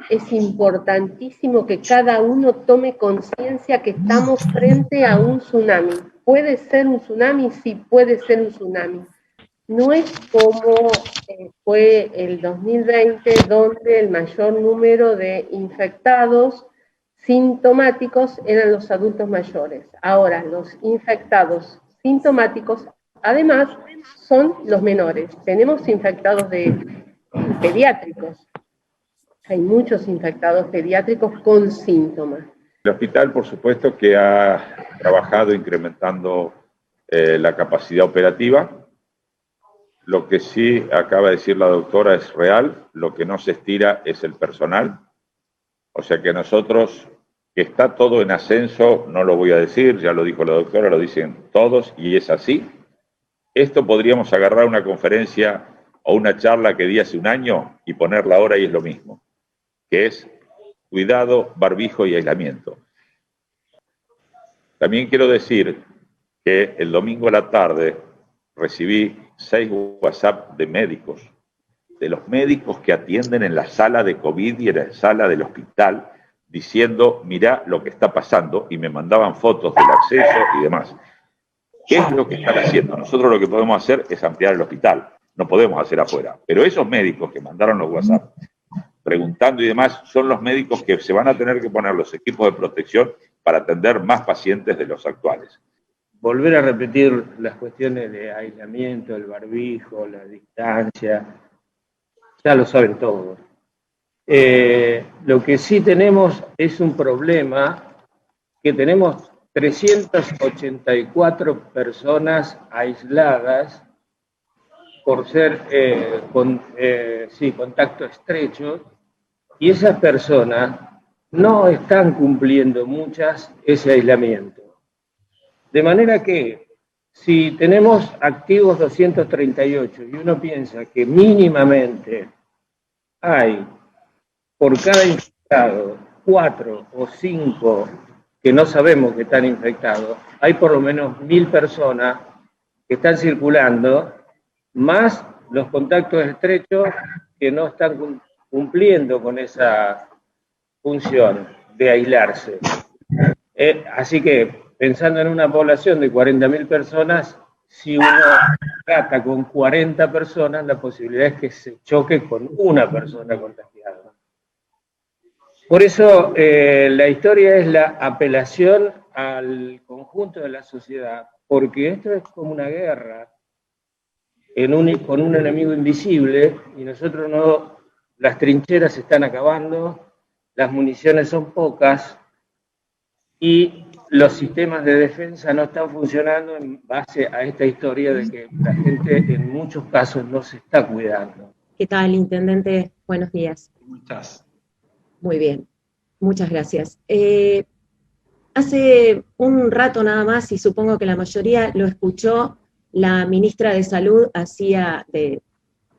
es importantísimo que cada uno tome conciencia que estamos frente a un tsunami. ¿Puede ser un tsunami? Sí, puede ser un tsunami. No es como fue el 2020, donde el mayor número de infectados sintomáticos eran los adultos mayores. Ahora, los infectados sintomáticos, además, son los menores. Tenemos infectados pediátricos. Hay muchos infectados pediátricos con síntomas. El hospital, por supuesto, que ha trabajado incrementando la capacidad operativa. Lo que sí acaba de decir la doctora es real, lo que no se estira es el personal. O sea que nosotros, que está todo en ascenso, no lo voy a decir, ya lo dijo la doctora, lo dicen todos y es así. Esto podríamos agarrar una conferencia o una charla que di hace un año y ponerla ahora y es lo mismo, que es cuidado, barbijo y aislamiento. También quiero decir que el domingo a la tarde recibí 6 WhatsApp de médicos, de los médicos que atienden en la sala de COVID y en la sala del hospital, diciendo, mirá lo que está pasando, y me mandaban fotos del acceso y demás. ¿Qué es lo que están haciendo? Nosotros lo que podemos hacer es ampliar el hospital, no podemos hacer afuera. Pero esos médicos que mandaron los WhatsApp preguntando y demás, son los médicos que se van a tener que poner los equipos de protección para atender más pacientes de los actuales. Volver a repetir las cuestiones de aislamiento, el barbijo, la distancia, ya lo saben todos. Lo que sí tenemos es un problema, que tenemos 384 personas aisladas por ser contacto estrecho, y esas personas no están cumpliendo muchas ese aislamiento. De manera que, si tenemos activos 238 y uno piensa que mínimamente hay por cada infectado 4 o 5 que no sabemos que están infectados, hay por lo menos 1000 personas que están circulando, más los contactos estrechos que no están cumpliendo con esa función de aislarse. Así que, pensando en una población de 40.000 personas, si uno trata con 40 personas, la posibilidad es que se choque con una persona contagiada. Por eso, la historia es la apelación al conjunto de la sociedad, porque esto es como una guerra con un enemigo invisible, y nosotros no, las trincheras se están acabando, las municiones son pocas, y los sistemas de defensa no están funcionando en base a esta historia de que la gente en muchos casos no se está cuidando. ¿Qué tal, intendente? Buenos días. ¿Cómo estás? Muy bien, muchas gracias. Hace un rato nada más, y supongo que la mayoría lo escuchó, la ministra de Salud del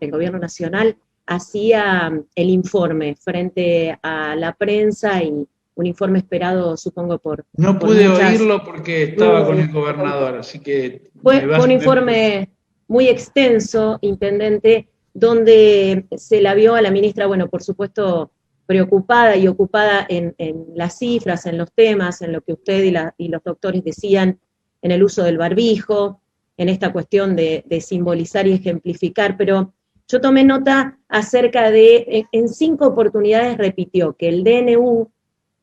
Gobierno Nacional hacía el informe frente a la prensa, y un informe esperado, supongo, por... No pude oírlo porque estaba con el gobernador, así que... Fue un informe muy extenso, intendente, donde se la vio a la ministra, bueno, por supuesto, preocupada y ocupada en las cifras, en los temas, en lo que usted y los doctores decían, en el uso del barbijo, en esta cuestión de simbolizar y ejemplificar, pero yo tomé nota acerca de, en 5 oportunidades repitió que el DNU,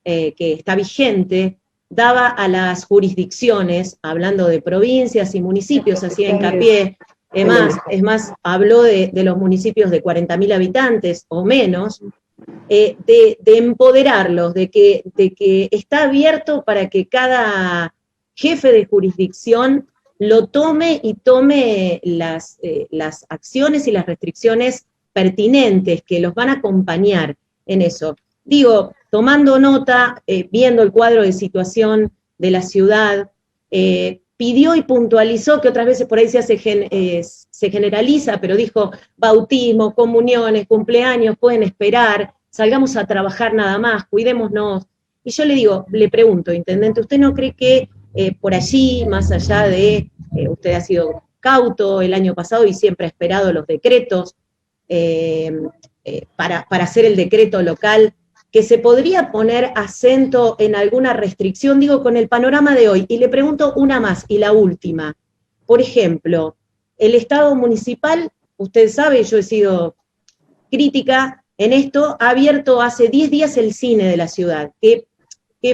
que está vigente, daba a las jurisdicciones, hablando de provincias y municipios, hacía hincapié, es más, habló de los municipios de 40.000 habitantes o menos, de empoderarlos, de que está abierto para que cada jefe de jurisdicción lo tome y tome las acciones y las restricciones pertinentes que los van a acompañar en eso. Digo, tomando nota, viendo el cuadro de situación de la ciudad, pidió y puntualizó, que otras veces por ahí se generaliza, pero dijo, bautismo, comuniones, cumpleaños, pueden esperar, salgamos a trabajar nada más, cuidémonos. Y yo le pregunto, intendente, ¿usted no cree que por allí, más allá de, usted ha sido cauto el año pasado y siempre ha esperado los decretos para hacer el decreto local, que se podría poner acento en alguna restricción, digo, con el panorama de hoy. Y le pregunto una más, y la última. Por ejemplo, el Estado municipal, usted sabe, yo he sido crítica en esto, ha abierto hace 10 días el cine de la ciudad, que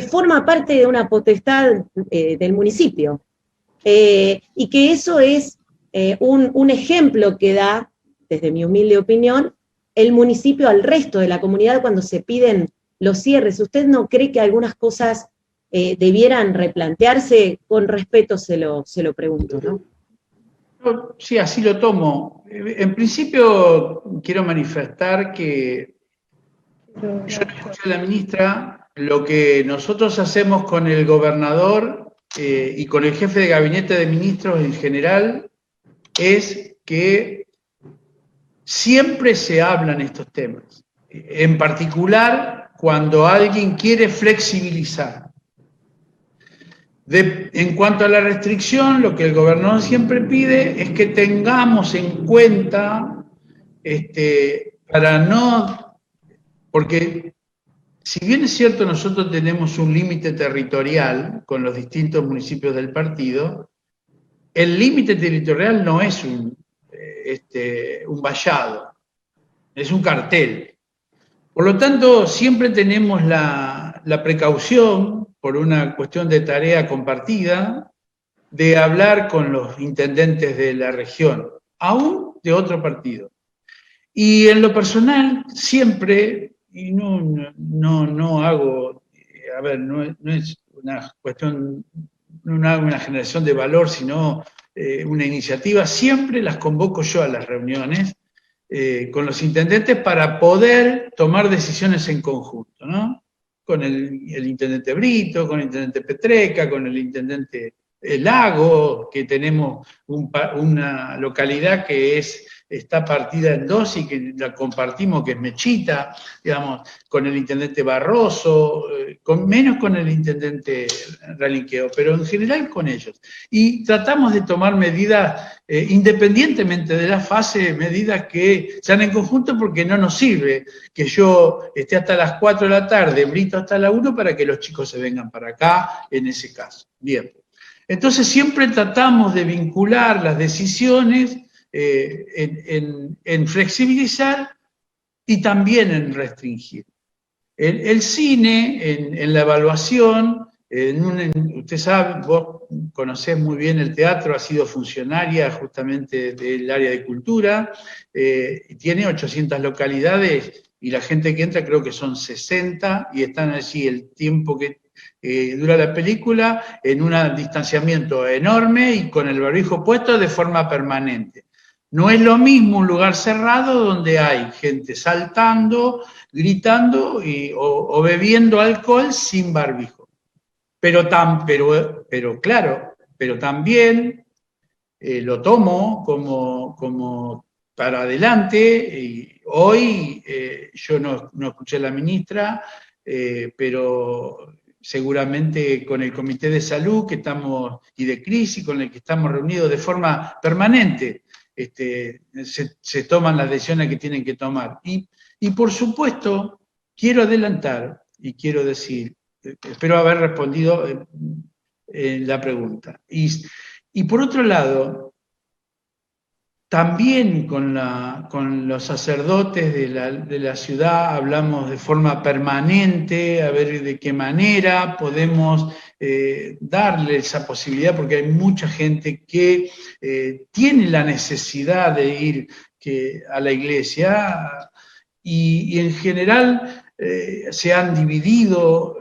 forma parte de una potestad del municipio. Y que eso es un ejemplo que da, desde mi humilde opinión, el municipio al resto de la comunidad cuando se piden los cierres. ¿Usted no cree que algunas cosas debieran replantearse? Con respeto se lo pregunto, ¿no? Sí, así lo tomo. En principio quiero manifestar que yo le escuché a la ministra, lo que nosotros hacemos con el gobernador y con el jefe de gabinete de ministros en general es que siempre se hablan estos temas, en particular cuando alguien quiere flexibilizar. En cuanto a la restricción, lo que el gobernador siempre pide es que tengamos en cuenta, para no, porque si bien es cierto nosotros tenemos un límite territorial con los distintos municipios del partido, el límite territorial no es un vallado, es un cartel. Por lo tanto, siempre tenemos la precaución, por una cuestión de tarea compartida, de hablar con los intendentes de la región, aún de otro partido. Y en lo personal, siempre, y no hago, a ver, no es una cuestión, no hago una generación de valor, sino una iniciativa, siempre las convoco yo a las reuniones con los intendentes para poder tomar decisiones en conjunto, ¿no? Con el intendente Brito, con el intendente Petreca, con el intendente Lago, que tenemos una localidad que está partida en dos y que la compartimos, que es Mechita, digamos, con el intendente Barroso, menos con el intendente Ralinqueo, pero en general con ellos. Y tratamos de tomar medidas, independientemente de la fase, medidas que sean en conjunto, porque no nos sirve que yo esté hasta las 4 de la tarde, Brito hasta la 1, para que los chicos se vengan para acá, en ese caso. Bien. Entonces siempre tratamos de vincular las decisiones en flexibilizar y también en restringir. El cine, en la evaluación, usted sabe, vos conocés muy bien el teatro, has sido funcionaria justamente del área de cultura, tiene 800 localidades y la gente que entra creo que son 60 y están allí el tiempo que dura la película en un distanciamiento enorme y con el barbijo puesto de forma permanente. No es lo mismo un lugar cerrado donde hay gente saltando, gritando o bebiendo alcohol sin barbijo. Pero también lo tomo como para adelante. Y hoy yo no escuché a la ministra, pero seguramente con el Comité de Salud y de crisis con el que estamos reunidos de forma permanente, se toman las decisiones que tienen que tomar. Y por supuesto, quiero adelantar y quiero decir, espero haber respondido la pregunta. Y por otro lado, también con los sacerdotes de la ciudad hablamos de forma permanente, a ver de qué manera podemos darle esa posibilidad, porque hay mucha gente que tiene la necesidad de ir a la iglesia y en general se han dividido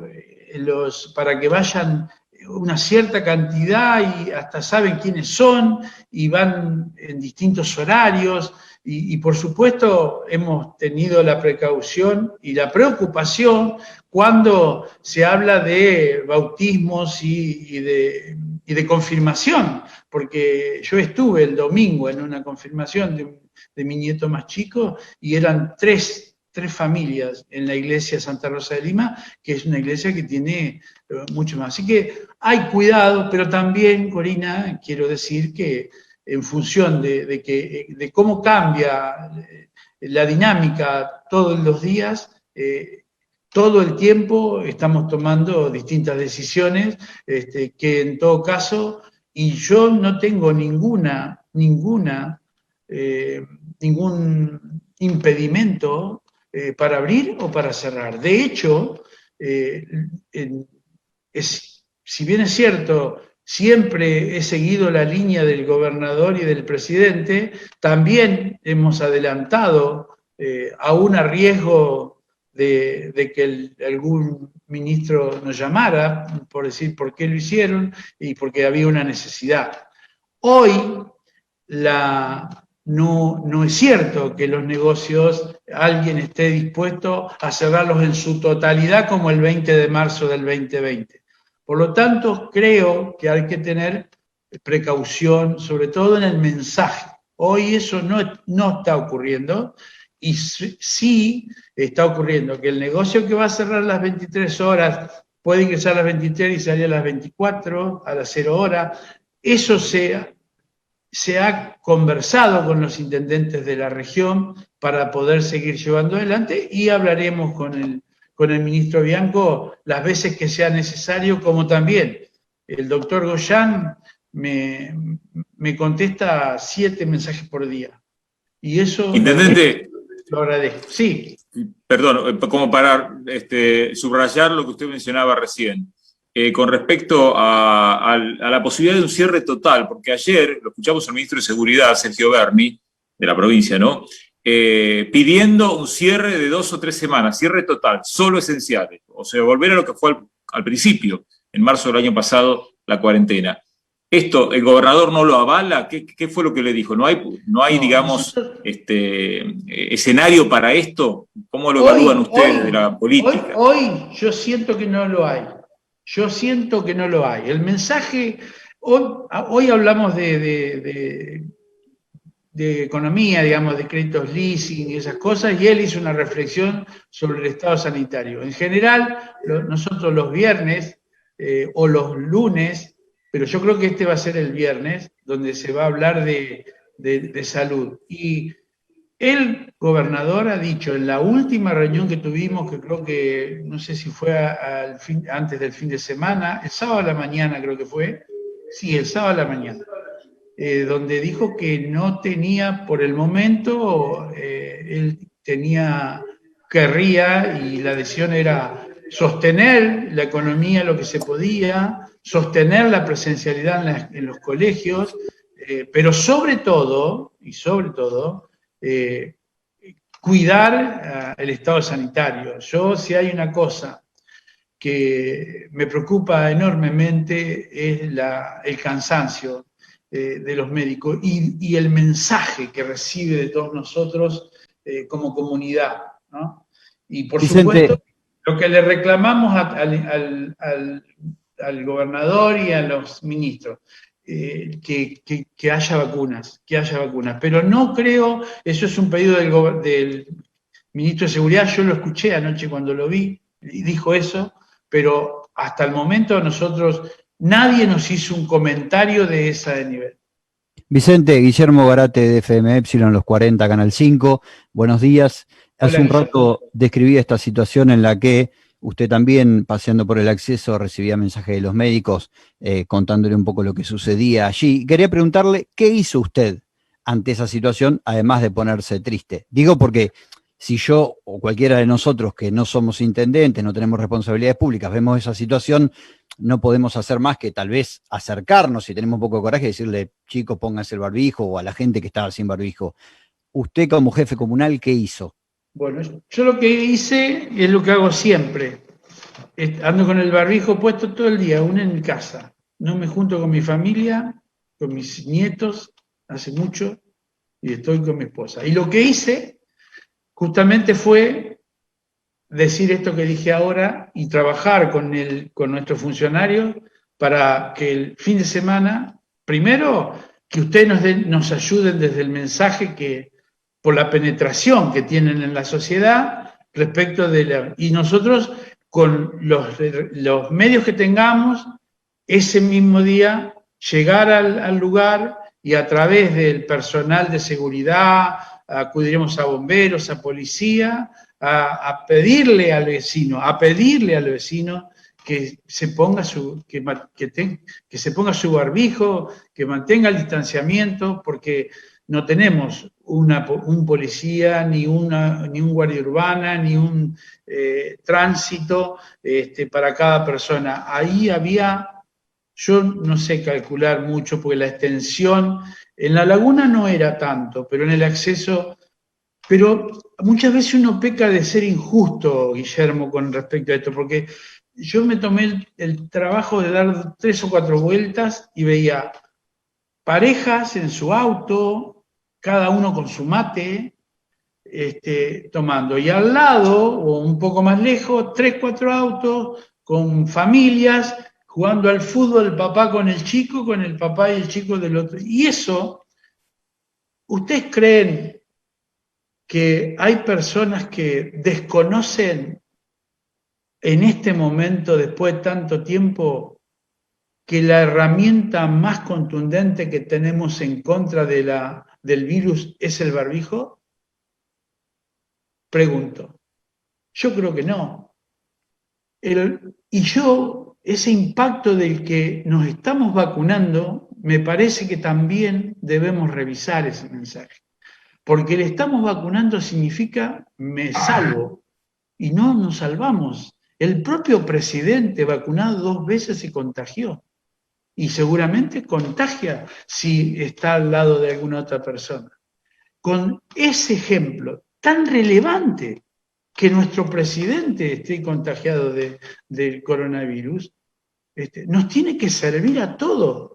para que vayan una cierta cantidad y hasta saben quiénes son y van en distintos horarios y por supuesto hemos tenido la precaución y la preocupación cuando se habla de bautismos y de confirmación, porque yo estuve el domingo en una confirmación de mi nieto más chico y eran tres familias en la iglesia Santa Rosa de Lima, que es una iglesia que tiene mucho más. Así que hay cuidado, pero también, Corina, quiero decir que en función de cómo cambia la dinámica todos los días, todo el tiempo estamos tomando distintas decisiones, que en todo caso, y yo no tengo ningún impedimento para abrir o para cerrar. De hecho, si bien es cierto, siempre he seguido la línea del gobernador y del presidente, también hemos adelantado, aún a riesgo de que algún ministro nos llamara, por decir por qué lo hicieron y porque había una necesidad. Hoy no es cierto que los negocios, alguien esté dispuesto a cerrarlos en su totalidad como el 20 de marzo del 2020. Por lo tanto, creo que hay que tener precaución, sobre todo en el mensaje. Hoy eso no está ocurriendo, y sí está ocurriendo que el negocio que va a cerrar las 23 horas puede ingresar a las 23 y salir a las 24, a las 0 horas. Eso se ha conversado con los intendentes de la región para poder seguir llevando adelante, y hablaremos con el ministro Bianco las veces que sea necesario, como también el doctor Goyán me contesta 7 mensajes por día. Y eso Intendente, lo agradezco. Sí. Perdón, como para subrayar lo que usted mencionaba recién. Con respecto a la posibilidad de un cierre total, porque ayer lo escuchamos al ministro de Seguridad, Sergio Berni, de la provincia, ¿no? Pidiendo un cierre de 2 o 3 semanas, cierre total, solo esenciales, o sea, volver a lo que fue al principio, en marzo del año pasado, la cuarentena. ¿Esto el gobernador no lo avala? ¿Qué fue lo que le dijo? ¿No hay digamos, escenario para esto? ¿Cómo lo evalúan ustedes de la política? Hoy yo siento que no lo hay. Yo siento que no lo hay. El mensaje, hoy hablamos de economía, digamos, de créditos leasing y esas cosas, y él hizo una reflexión sobre el estado sanitario. En general, nosotros los viernes o los lunes, pero yo creo que este va a ser el viernes, donde se va a hablar de salud. Y el gobernador ha dicho en la última reunión que tuvimos, que creo que, no sé si fue antes del fin de semana, el sábado a la mañana creo que fue, sí, el sábado a la mañana, donde dijo que no tenía, por el momento, él querría, y la decisión era sostener la economía lo que se podía, sostener la presencialidad en los colegios, pero sobre todo, cuidar el estado sanitario. Yo, si hay una cosa que me preocupa enormemente, es el cansancio de los médicos y el mensaje que recibe de todos nosotros como comunidad, ¿no? Y por supuesto, lo que le reclamamos al gobernador y a los ministros, que haya vacunas, pero no creo, eso es un pedido del ministro de Seguridad, yo lo escuché anoche cuando lo vi, y dijo eso, pero hasta el momento nadie nos hizo un comentario de ese nivel. Vicente, Guillermo Garate de FM Epsilon, los 40, Canal 5, buenos días. Hace un rato describí esta situación en la que usted también, paseando por el acceso, recibía mensajes de los médicos contándole un poco lo que sucedía allí. Quería preguntarle, ¿qué hizo usted ante esa situación, además de ponerse triste? Digo porque si yo o cualquiera de nosotros que no somos intendentes, no tenemos responsabilidades públicas, vemos esa situación, no podemos hacer más que tal vez acercarnos, si tenemos un poco de coraje, y decirle, chicos, pónganse el barbijo, o a la gente que estaba sin barbijo. Usted como jefe comunal, ¿qué hizo? Bueno, yo lo que hice es lo que hago siempre. Ando con el barbijo puesto todo el día, aún en mi casa. No me junto con mi familia, con mis nietos, hace mucho, y estoy con mi esposa. Y lo que hice justamente fue decir esto que dije ahora y trabajar con nuestros funcionarios para que el fin de semana, primero, que ustedes nos ayuden desde el mensaje por la penetración que tienen en la sociedad respecto y nosotros con los medios que tengamos, ese mismo día llegar al lugar y a través del personal de seguridad, acudiremos a bomberos, a policía, a pedirle al vecino, que se ponga que se ponga su barbijo, que mantenga el distanciamiento, porque no tenemos un policía, ni un guardia urbana, ni un tránsito para cada persona. Ahí había, yo no sé calcular mucho, porque la extensión, en la laguna no era tanto, pero en el acceso, pero muchas veces uno peca de ser injusto, Guillermo, con respecto a esto, porque yo me tomé el trabajo de dar 3 o 4 vueltas y veía parejas en su auto, cada uno con su mate, tomando. Y al lado, o un poco más lejos, 3, 4 autos con familias, jugando al fútbol, el papá con el chico, con el papá y el chico del otro. Y eso, ¿ustedes creen que hay personas que desconocen en este momento, después de tanto tiempo, que la herramienta más contundente que tenemos en contra del virus es el barbijo? Pregunto. Yo creo que no. Ese impacto del que nos estamos vacunando, me parece que también debemos revisar ese mensaje. Porque el estamos vacunando significa me salvo, y no nos salvamos. El propio presidente vacunado 2 veces se contagió, y seguramente contagia si está al lado de alguna otra persona. Con ese ejemplo tan relevante, que nuestro presidente esté contagiado del coronavirus, nos tiene que servir a todos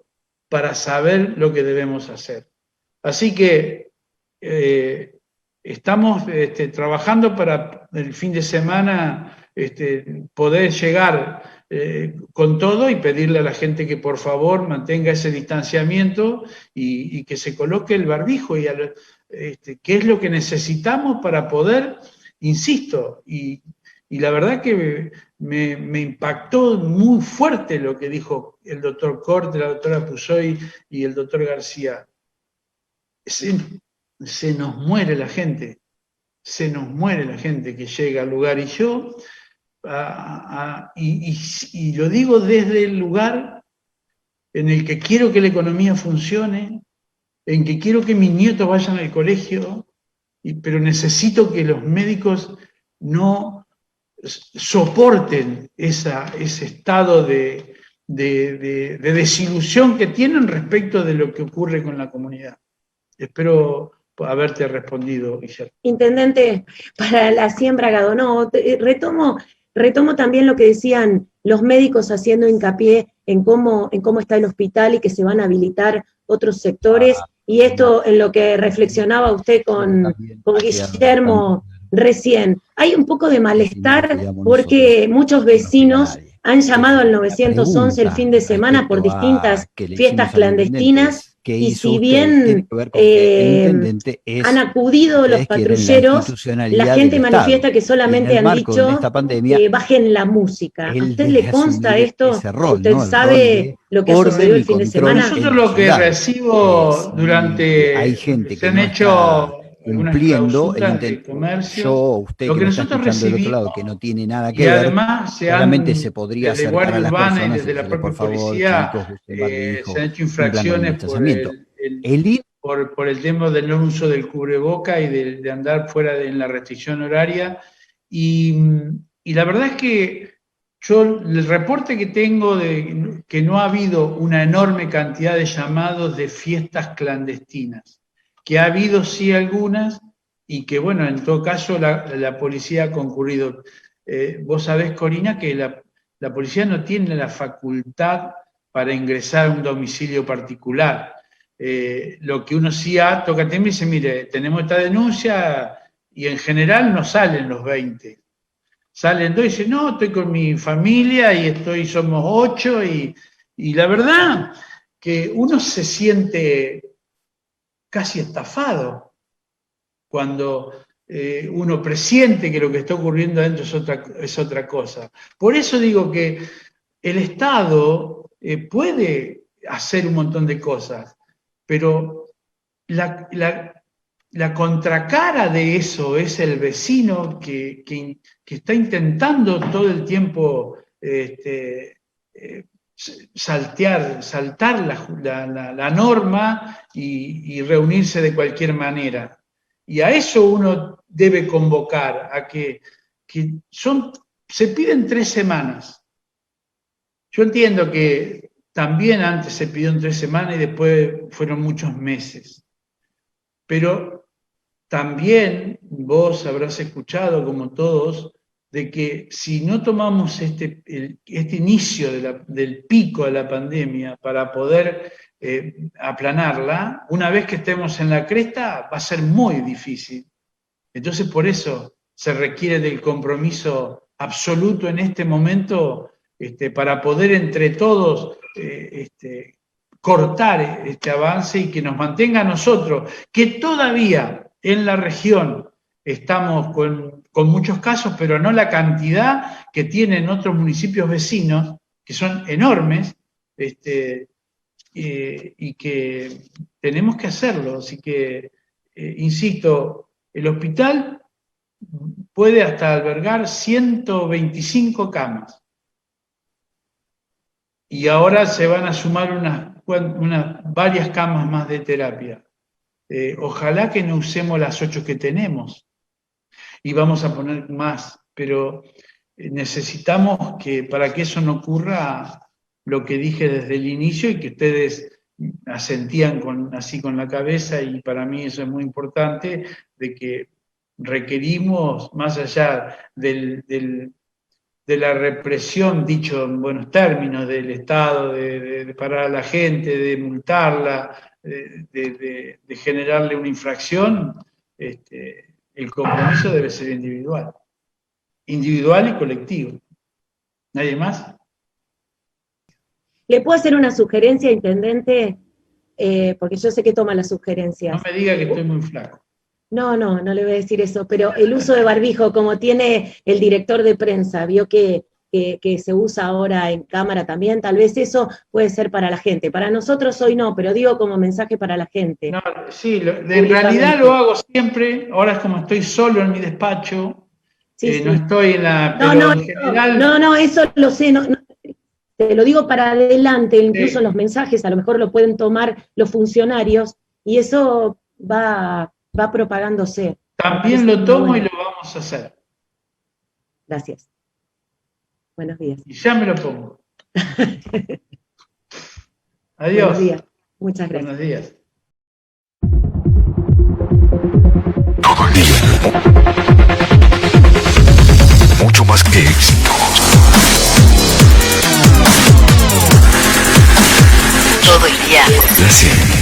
para saber lo que debemos hacer. Así que estamos trabajando para el fin de semana poder llegar con todo y pedirle a la gente que por favor mantenga ese distanciamiento y que se coloque el barbijo, y que es lo que necesitamos para poder, insisto, y la verdad que me impactó muy fuerte lo que dijo el doctor Corte, la doctora Pusoy y el doctor García. Se nos muere la gente que llega al lugar, y yo, y lo digo desde el lugar en el que quiero que la economía funcione, en que quiero que mis nietos vayan al colegio, pero necesito que los médicos no soporten ese estado de desilusión que tienen respecto de lo que ocurre con la comunidad. Espero haberte respondido, Guillermo. Intendente, para la siembra Gadonó, retomo también lo que decían los médicos haciendo hincapié en cómo está el hospital y que se van a habilitar otros sectores, y esto en lo que reflexionaba usted con Guillermo recién. Hay un poco de malestar porque muchos vecinos han llamado al 911 el fin de semana por distintas fiestas clandestinas, y si bien han acudido los patrulleros, la gente manifiesta que solamente han dicho que bajen la música. ¿A usted le consta esto? ¿Usted sabe lo que sucedió el fin de semana? Nosotros lo que recibo durante... Hay gente se han hecho cumpliendo el intento. Usted lo que que nos está nosotros escuchando del otro lado, recibimos, que no tiene nada que y ver, además realmente se podría desde acercar a Guardia las Urbana y personas desde la decirle, propia por favor, policía, chicos, usen barbijo, se han hecho cumplan con el infracciones distanciamiento. por el tema del no uso del cubreboca y de andar fuera en la restricción horaria, y la verdad es que yo, el reporte que tengo de que no ha habido una enorme cantidad de llamados de fiestas clandestinas, que ha habido sí algunas, y que bueno, en todo caso la policía ha concurrido. Vos sabés, Corina, que la policía no tiene la facultad para ingresar a un domicilio particular. Lo que uno sí toca timbre y dice, mire, tenemos esta denuncia, y en general no salen los 20. Salen 2 y dicen, no, estoy con mi familia y somos 8, y la verdad que uno se siente casi estafado cuando uno presiente que lo que está ocurriendo adentro es otra cosa. Por eso digo que el Estado puede hacer un montón de cosas, pero la contracara de eso es el vecino que está intentando todo el tiempo saltar la norma y reunirse de cualquier manera. Y a eso uno debe convocar, a que se piden 3 semanas. Yo entiendo que también antes se pidió en 3 semanas y después fueron muchos meses. Pero también vos habrás escuchado, como todos, de que si no tomamos este inicio del pico de la pandemia para poder aplanarla, una vez que estemos en la cresta va a ser muy difícil. Entonces por eso se requiere del compromiso absoluto en este momento para poder entre todos cortar este avance y que nos mantenga a nosotros, que todavía en la región estamos con muchos casos, pero no la cantidad que tienen otros municipios vecinos, que son enormes, y que tenemos que hacerlo. Así que, insisto, el hospital puede hasta albergar 125 camas. Y ahora se van a sumar varias camas más de terapia. Ojalá que no usemos las 8 que tenemos y vamos a poner más, pero necesitamos que para que eso no ocurra, lo que dije desde el inicio y que ustedes asentían así con la cabeza, y para mí eso es muy importante, de que requerimos, más allá de la represión, dicho en buenos términos, del Estado, de parar a la gente, de multarla, de generarle una infracción, el compromiso debe ser individual y colectivo. ¿Nadie más? ¿Le puedo hacer una sugerencia, intendente? Porque yo sé que toma las sugerencias. No me diga que estoy muy flaco. No le voy a decir eso, pero el uso de barbijo, como tiene el director de prensa, vio que se usa ahora en cámara también, tal vez eso puede ser para la gente. Para nosotros hoy no, pero digo como mensaje para la gente. No, sí, en realidad lo hago siempre. Ahora es como estoy solo en mi despacho, sí. No estoy en la... en general... No, eso lo sé, te lo digo para adelante, incluso los mensajes a lo mejor lo pueden tomar los funcionarios, y eso va propagándose. También lo tomo y lo vamos a hacer. Gracias. Buenos días. Y ya me lo pongo. Adiós. Buenos días. Muchas gracias. Buenos días. Todo el día. Mucho más que éxitos. Todo el día. La 100.